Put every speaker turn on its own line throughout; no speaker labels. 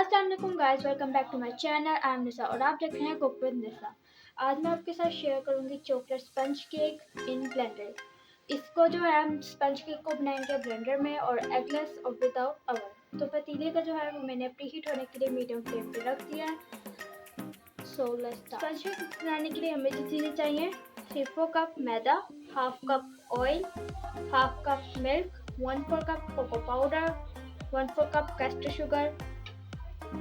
अस्सलाम-ओ-अलैकुम guys, welcome back to my channel. I am Nisa और आप देख रहे हैं कुक विद निसा। आज मैं आपके साथ शेयर करूंगी chocolate sponge cake in Blender. इसको जो है हम स्पंज केक को बनाएंगे ब्लेंडर में और एगलेस और विदाउट ओवन। तो पतीले का जो है वो मैंने प्री हीट होने के लिए मीडियम फ्लेम पे रख दिया है। So let's start. Sponge cake बनाने के लिए हमें जो चीज़ें चाहिए, 3/4 कप मैदा, half cup oil, half cup milk, 1/4 cup cocoa powder, 1/4 cup caster sugar,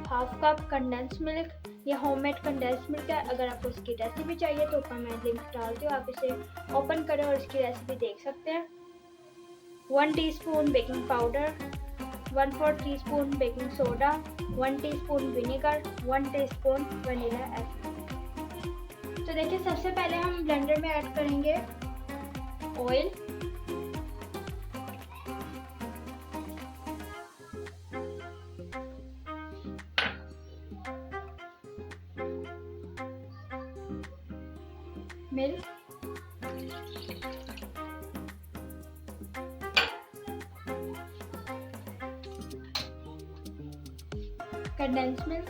half cup condense milk. ये होममेड कंडेंस मिल्क है। अगर आपको इसकी रेसिपी चाहिए तो ऊपर मैं लिंक डालती हूँ, आप इसे ओपन करें और इसकी रेसिपी देख सकते हैं। 1 teaspoon baking powder, 1/4 teaspoon baking soda, 1 teaspoon vinegar, 1 teaspoon vanilla essence. तो देखिए, सबसे पहले हम ब्लेंडर में ऐड करेंगे ऑयल, मिल्क, कंडेंस मिल्क,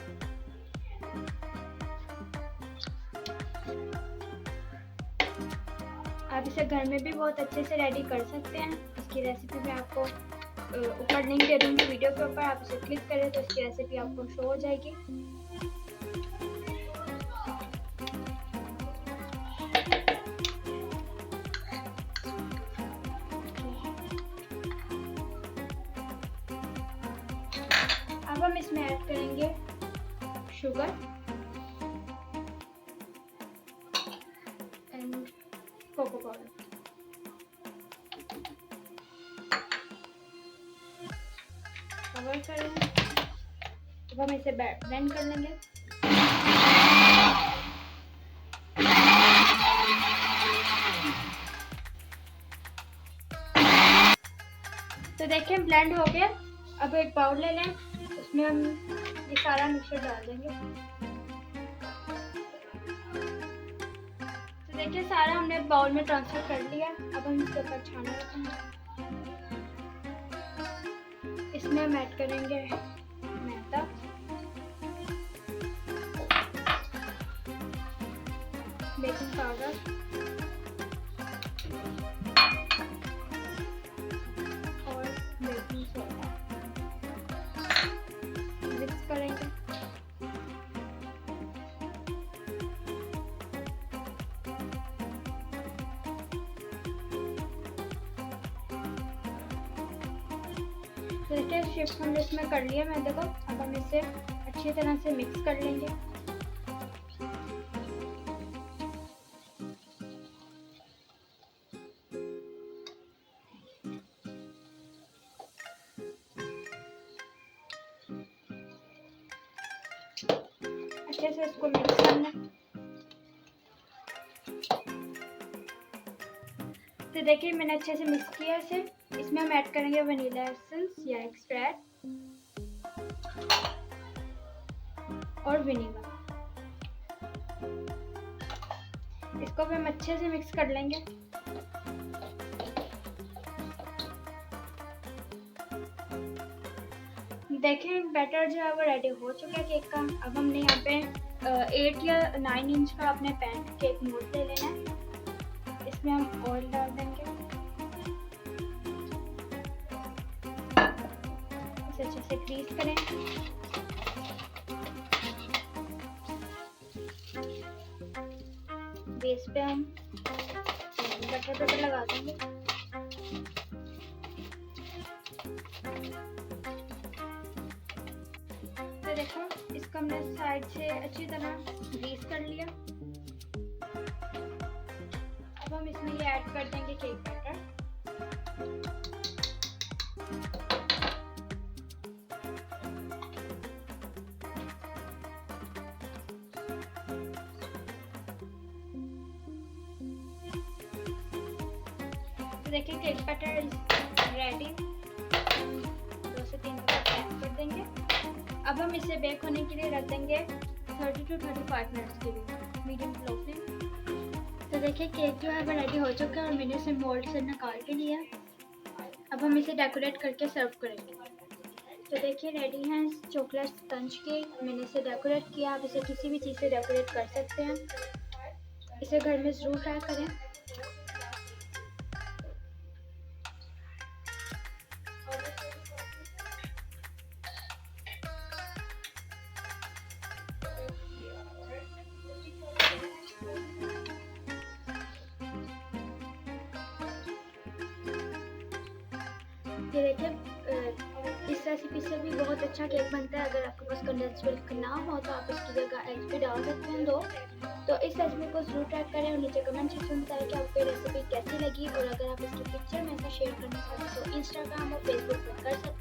आप इसे घर में भी बहुत अच्छे से रेडी कर सकते हैं। इसकी रेसिपी मैं आपको ऊपर लिंक दे दूँगी वीडियो के ऊपर, आप इसे क्लिक करें तो इसकी रेसिपी आपको शो हो जाएगी। अब हम इसमें ऐड करेंगे sugar and cocoa powder. Cover करें। अब हम इसे ब्लेंड कर लेंगे। तो देखिए ब्लेंड हो गया। अब एक बाउल ले लें, उसमें हम ये सारा मिक्सचर डाल देंगे। तो देखिए सारा हमने बाउल में ट्रांसफर कर लिया। अब हम इसके ऊपर छाना रखेंगे। इसमें हम ऐड करेंगे मैदा, बेकिंग पाउडर और बेकिंग सोडा मिक्स करेंगे। तो देखिए शिफ्ट हमने इसमें कर लिया मैदे को। अब हम इसे अच्छी तरह से मिक्स कर लेंगे। अच्छे से इसको मिक्स करना। तो देखिए मैंने अच्छे से मिक्स किया इसे। इसमें हम ऐड करेंगे वनीला एसेंस या एक्सट्रैक्ट और विनेगर। इसको भी हम अच्छे से मिक्स कर लेंगे। देखें बैटर जो है वो रेडी हो चुका है केक का। अब हमने यहाँ पे 8 या 9 इंच का अपने पैन केक मोल्ड ले लेना है। इसमें हम ऑयल डाल देंगे। इसे अच्छे से ग्रीस करें। बेस पे हम बटर पेपर लगा देंगे। तो देखो इसको हमने साइड से अच्छी तरह ग्रीस कर लिया। अब हम इसमें ये ऐड कर देंगे केक बैटर। तो देखिए केक बैटर रेडी। 2 से 3 मिनट ऐड कर देंगे। अब हम इसे बेक होने के लिए रख देंगे 30 to 35 मिनट्स के लिए मीडियम लो फ्लेम। तो देखिए केक जो है वो रेडी हो चुका है और मैंने इसे मोल्ड से निकाल के लिया। अब हम इसे डेकोरेट करके सर्व करेंगे। तो देखिए रेडी हैं चॉकलेट स्पंज केक। मैंने इसे डेकोरेट किया। आप इसे किसी भी चीज़ से डेकोरेट कर सकते हैं। इसे घर में ज़रूर ट्राई करें। ये देखिए इस रेसिपी से भी बहुत अच्छा केक बनता है। अगर आपके पास कंडेंस मिल्क ना हो तो आप इसकी जगह एग्स भी डाल सकते हैं 2। तो इस रेसिपी को ज़रूर ट्राई करें और नीचे कमेंट सेक्शन में बताएं कि आपको ये रेसिपी कैसी लगी। और अगर आप इसकी पिक्चर मेरे साथ शेयर करना चाहते हैं तो इंस्टाग्राम और फेसबुक पर कर सकते हैं।